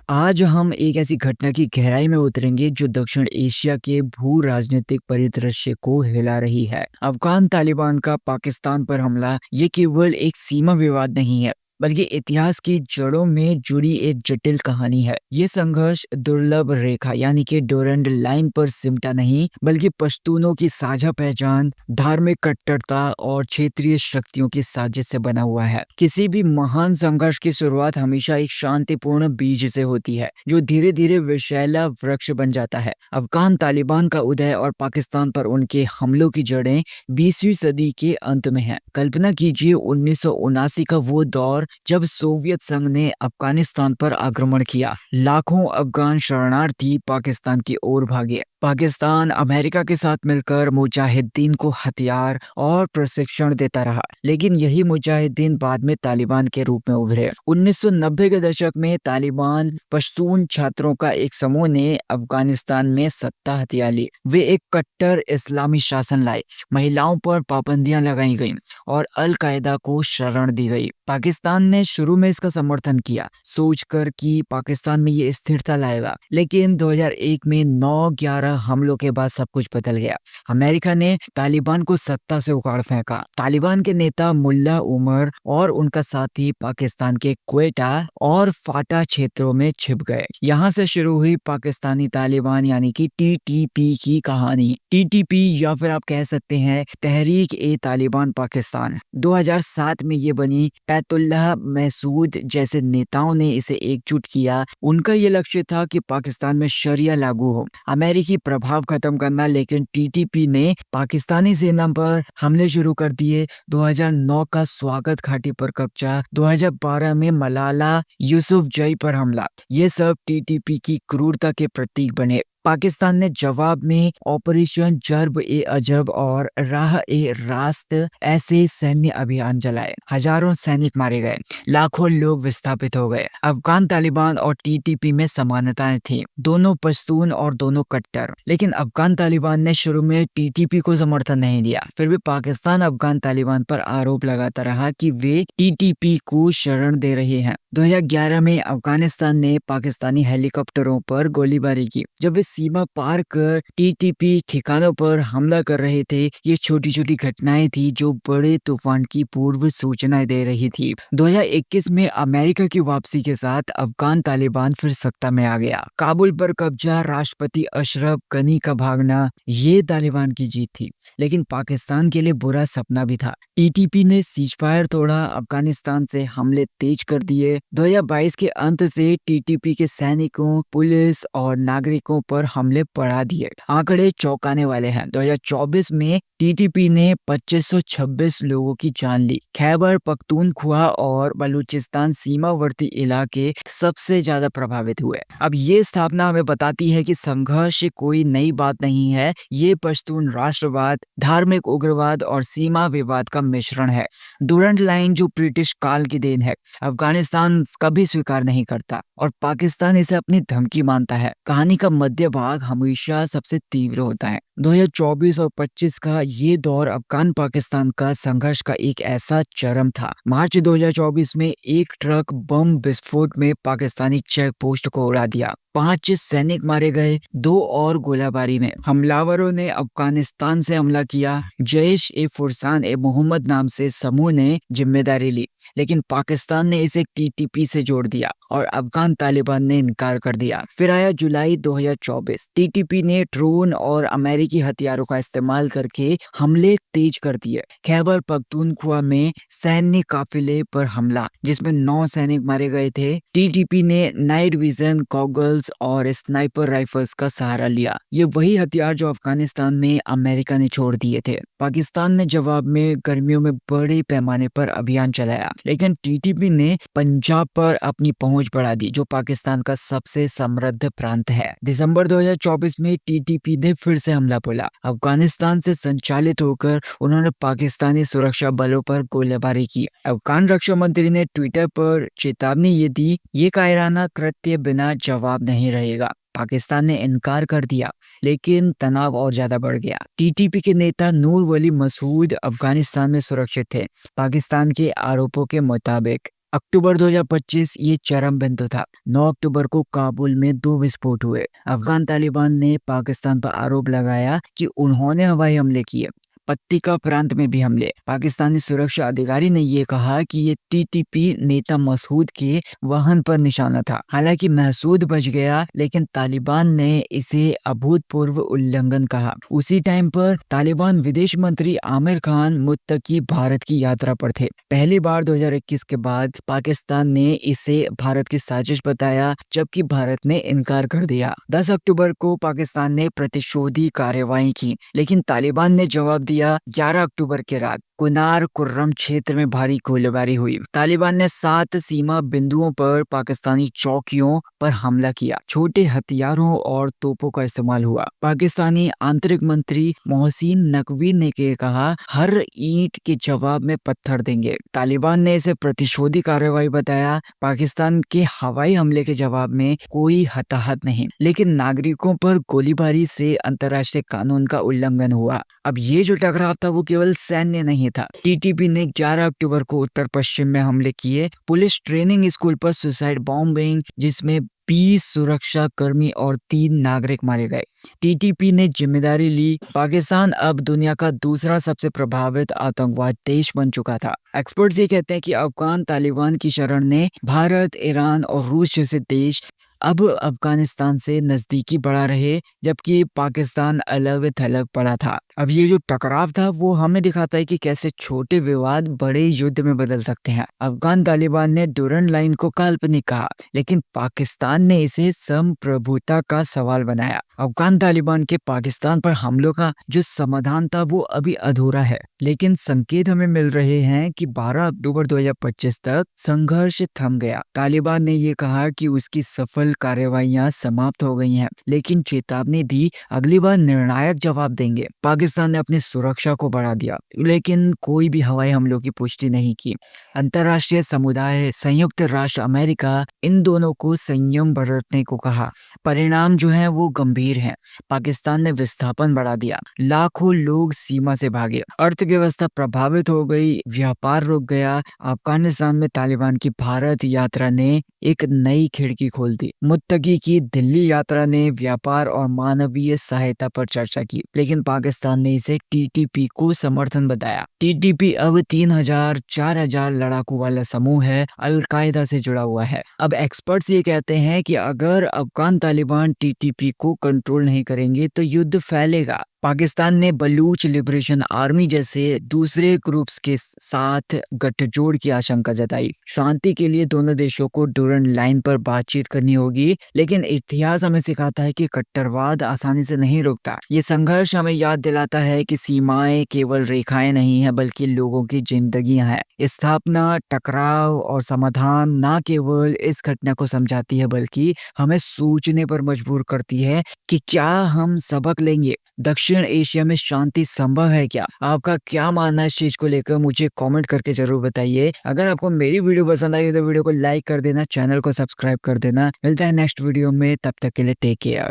आज हम एक ऐसी घटना की गहराई में उतरेंगे जो दक्षिण एशिया के भू राजनीतिक परिदृश्य को हिला रही है। अफगान तालिबान का पाकिस्तान पर हमला ये केवल एक सीमा विवाद नहीं है, बल्कि इतिहास की जड़ों में जुड़ी एक जटिल कहानी है। ये संघर्ष दुर्लभ रेखा यानी कि डोरंड लाइन पर सिमटा नहीं, बल्कि पश्तूनों की साझा पहचान, धार्मिक कट्टरता और क्षेत्रीय शक्तियों की साजिश से बना हुआ है। किसी भी महान संघर्ष की शुरुआत हमेशा एक शांतिपूर्ण बीज से होती है, जो धीरे धीरे विषैला वृक्ष बन जाता है। अफगान तालिबान का उदय और पाकिस्तान पर उनके हमलों की जड़ें 20वीं सदी के अंत में हैं। कल्पना कीजिए 1979 का वो दौर जब सोवियत संघ ने अफगानिस्तान पर आक्रमण किया। लाखों अफगान शरणार्थी पाकिस्तान की ओर भागे। पाकिस्तान अमेरिका के साथ मिलकर मुजाहिदीन को हथियार और प्रशिक्षण देता रहा, लेकिन यही मुजाहिदीन बाद में तालिबान के रूप में उभरे। 1990 के दशक में तालिबान पश्तून छात्रों का एक समूह ने अफगानिस्तान में सत्ता हथिया ली। वे एक कट्टर इस्लामी शासन लाए, महिलाओं पर पाबंदियां लगाई गईं और अल कायदा को शरण दी गई। पाकिस्तान ने शुरू में इसका समर्थन किया, सोचकर कि पाकिस्तान में ये स्थिरता लाएगा, लेकिन 2001 में 9/11 हमलों के बाद सब कुछ बदल गया। अमेरिका ने तालिबान को सत्ता से उखाड़ फेंका। तालिबान के नेता मुल्ला उमर और उनका साथी पाकिस्तान के क्वेटा और फाटा क्षेत्रों में छिप गए। यहाँ से शुरू हुई पाकिस्तानी तालिबान यानी कि टीटीपी की कहानी। टीटीपी या फिर आप कह सकते हैं तहरीक ए तालिबान पाकिस्तान। 2007 में ये बनी। पैतुल्लाह महसूद जैसे नेताओं ने इसे एकजुट किया। उनका ये लक्ष्य था कि पाकिस्तान में शरिया लागू हो, अमेरिकी प्रभाव खत्म करना। लेकिन टीटीपी ने पाकिस्तानी सेना पर हमले शुरू कर दिए। 2009 का स्वागत घाटी पर कब्जा, 2012 में मलाला यूसुफजई पर हमला, ये सब टीटीपी की क्रूरता के प्रतीक बने। पाकिस्तान ने जवाब में ऑपरेशन जर्ब ए अजब और राह ए रास्त ऐसे सैन्य अभियान चलाए। हजारों सैनिक मारे गए, लाखों लोग विस्थापित हो गए। अफगान तालिबान और टीटीपी में समानताएं थीं, दोनों पश्तून और दोनों कट्टर। लेकिन अफगान तालिबान ने शुरू में टीटीपी को समर्थन नहीं दिया। फिर भी पाकिस्तान अफगान तालिबान पर आरोप लगाता रहा कि वे टीटीपी को शरण दे रहे हैं। 2011 में अफगानिस्तान ने पाकिस्तानी हेलीकॉप्टरों पर गोलीबारी की जब वे सीमा पार कर टीटीपी ठिकानों पर हमला कर रहे थे। ये छोटी छोटी घटनाएं थी जो बड़े तूफान की पूर्व सूचना दे रही थी। 2021 में अमेरिका की वापसी के साथ अफगान तालिबान फिर सत्ता में आ गया। काबुल पर कब्जा, राष्ट्रपति अशरफ गनी का भागना, ये तालिबान की जीत थी। लेकिन पाकिस्तान के लिए बुरा सपना भी था। टीटीपी ने सीजफायर तोड़ा, अफगानिस्तान से हमले तेज कर दिए। 2022 के अंत से टीटीपी के सैनिकों, पुलिस और नागरिकों पर हमले बढ़ा दिए। आंकड़े चौंकाने वाले हैं। 2024 में टीटीपी ने 2526 लोगों की जान ली। खैबर पख्तूनख्वा और बलूचिस्तान सीमावर्ती इलाके सबसे ज्यादा प्रभावित हुए। अब ये स्थापना हमें बताती है कि संघर्ष कोई नई बात नहीं है। ये पश्तून राष्ट्रवाद, धार्मिक उग्रवाद और सीमा विवाद का मिश्रण है। डुरंड लाइन जो ब्रिटिश काल की देन है, अफगानिस्तान कभी स्वीकार नहीं करता और पाकिस्तान इसे अपनी धमकी मानता है। कहानी का मध्य भाग हमेशा सबसे तीव्र होता है। 2024 और 25 का ये दौर अफगान पाकिस्तान का संघर्ष का एक ऐसा चरम था। मार्च 2024 में एक ट्रक बम विस्फोट में पाकिस्तानी चेक पोस्ट को उड़ा दिया। 5 सैनिक मारे गए, 2 और गोलाबारी में। हमलावरों ने अफगानिस्तान से हमला किया। जैश ए फुरसान ए मोहम्मद नाम से समूह ने जिम्मेदारी ली, लेकिन पाकिस्तान ने इसे टीटीपी से जोड़ दिया और अफगान तालिबान ने इनकार कर दिया। फिर आया जुलाई 2024। टीटीपी ने ड्रोन और अमेरिकी हथियारों का इस्तेमाल करके हमले तेज कर दिए। खैबर पख्तूनख्वा में सैन्य काफिले पर हमला, जिसमें 9 सैनिक मारे गए थे। टीटीपी ने नाइट विजन गॉगल्स और स्नाइपर राइफल्स का सहारा लिया। ये वही हथियार जो अफगानिस्तान में अमेरिका ने छोड़ दिए थे। पाकिस्तान ने जवाब में गर्मियों में बड़े पैमाने पर अभियान चलाया, लेकिन टीटीपी ने पंजाब पर अपनी पहुंच बढ़ा दी, जो पाकिस्तान का सबसे समृद्ध प्रांत है। दिसंबर 2024 में टीटीपी ने फिर से हमला बोला। अफगानिस्तान से संचालित होकर उन्होंने पाकिस्तानी सुरक्षा बलों पर गोलीबारी की। अफगान रक्षा मंत्री ने ट्विटर पर चेतावनी ये दी, ये कायराना कृत्य बिना जवाब नहीं रहेगा। पाकिस्तान ने इनकार कर दिया, लेकिन तनाव और ज्यादा बढ़ गया। टीटीपी के नेता नूर वली मसूद अफगानिस्तान में सुरक्षित थे। पाकिस्तान के आरोपों के मुताबिक अक्टूबर 2025 ये चरम बिंदु था। 9 अक्टूबर को काबुल में 2 विस्फोट हुए। अफगान तालिबान ने पाकिस्तान पर आरोप लगाया कि उन्होंने हवाई हमले किए। पट्टिका प्रांत में भी हमले। पाकिस्तानी सुरक्षा अधिकारी ने ये कहा कि ये टीटीपी नेता मसूद के वाहन पर निशाना था। हालांकि महसूद बच गया, लेकिन तालिबान ने इसे अभूतपूर्व उल्लंघन कहा। उसी टाइम पर तालिबान विदेश मंत्री आमिर खान मुत्तकी भारत की यात्रा पर थे। पहली बार 2021 के बाद पाकिस्तान ने इसे भारत की साजिश बताया, जबकि भारत ने इनकार कर दिया। 10 अक्टूबर को पाकिस्तान ने प्रतिशोधी कार्रवाई की, लेकिन तालिबान ने जवाब दिया। 11 अक्टूबर की रात कुनार कुर्रम क्षेत्र में भारी गोलीबारी हुई। तालिबान ने 7 सीमा बिंदुओं पर पाकिस्तानी चौकियों पर हमला किया। छोटे हथियारों और तोपों का इस्तेमाल हुआ। पाकिस्तानी आंतरिक मंत्री मोहसिन नकवी ने कहा, हर ईंट के जवाब में पत्थर देंगे। तालिबान ने इसे प्रतिशोधी कार्रवाई बताया। पाकिस्तान के हवाई हमले के जवाब में कोई हताहत नहीं, लेकिन नागरिकों पर गोलीबारी से अंतर्राष्ट्रीय कानून का उल्लंघन हुआ। अब ये जो टकराव था वो केवल सैन्य नहीं था। टीटीपी ने 11 अक्टूबर को उत्तर पश्चिम में हमले किए। पुलिस ट्रेनिंग स्कूल पर सुसाइड बॉम्बिंग, जिसमें 20 सुरक्षा कर्मी और 3 नागरिक मारे गए। टीटीपी ने जिम्मेदारी ली। पाकिस्तान अब दुनिया का दूसरा सबसे प्रभावित आतंकवाद देश बन चुका था। एक्सपर्ट्स ये कहते हैं कि अफगान तालिबान की शरण ने भारत, ईरान और रूस जैसे देश अब अफगानिस्तान से नजदीकी बढ़ा रहे, जबकि पाकिस्तान अलग थलग पड़ा था। अब ये जो टकराव था वो हमें दिखाता है कि कैसे छोटे विवाद बड़े युद्ध में बदल सकते हैं। अफगान तालिबान ने डुरंड लाइन को काल्पनिक कहा, लेकिन पाकिस्तान ने इसे संप्रभुता का सवाल बनाया। अफगान तालिबान के पाकिस्तान पर हमलों का जो समाधान था वो अभी अधूरा है, लेकिन संकेत हमें मिल रहे हैं कि 12 अक्टूबर 2025 तक संघर्ष थम गया। तालिबान ने ये कहा कि उसकी सफल कार्रवाइयां समाप्त हो गई हैं, लेकिन चेतावनी दी अगली बार निर्णायक जवाब देंगे। पाकिस्तान ने अपनी सुरक्षा को बढ़ा दिया, लेकिन कोई भी हवाई हमलों की पुष्टि नहीं की। अंतर्राष्ट्रीय समुदाय, संयुक्त राष्ट्र अमेरिका, इन दोनों को संयम बरतने को कहा। परिणाम जो है वो गंभीर हैं। पाकिस्तान ने विस्थापन बढ़ा दिया। लाखों लोग सीमा से भागे। अर्थव्यवस्था प्रभावित हो गई। व्यापार रुक गया। अफगानिस्तान में तालिबान की भारत यात्रा ने एक नई खिड़की खोल दी। मुत्तकी की दिल्ली यात्रा ने व्यापार और मानवीय सहायता पर चर्चा की, लेकिन पाकिस्तान ने इसे टीटीपी को समर्थन बताया। टीटीपी अब 3000-4000 लड़ाकू वाला समूह है, अल-कायदा से जुड़ा हुआ है। अब एक्सपर्ट्स ये कहते हैं कि अगर अफगान तालिबान टीटीपी को कंट्रोल नहीं करेंगे तो युद्ध फैलेगा। पाकिस्तान ने बलूच लिबरेशन आर्मी जैसे दूसरे ग्रुप्स के साथ गठजोड़ की आशंका जताई। शांति के लिए दोनों देशों को डुरंड लाइन पर बातचीत करनी होगी, लेकिन इतिहास हमें सिखाता है कि कट्टरवाद आसानी से नहीं रुकता। ये संघर्ष हमें याद दिलाता है कि सीमाएं केवल रेखाएं नहीं है, बल्कि लोगों की जिंदगियां हैं। स्थापना, टकराव और समाधान ना केवल इस घटना को समझाती है, बल्कि हमें सोचने पर मजबूर करती है कि क्या हम सबक लेंगे। दक्षिण एशिया में शांति संभव है क्या? आपका क्या मानना है इस चीज को लेकर? मुझे कमेंट करके जरूर बताइए। अगर आपको मेरी वीडियो पसंद आई तो वीडियो को लाइक कर देना, चैनल को सब्सक्राइब कर देना। मिलता है नेक्स्ट वीडियो में, तब तक के लिए टेक केयर।